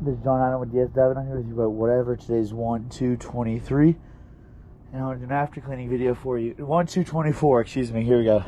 This is John Island with DS7. I'm here with you about whatever. Today's 1/2/23. And I'm going to do an after cleaning video for you. 1/2/24, excuse me. Here we go.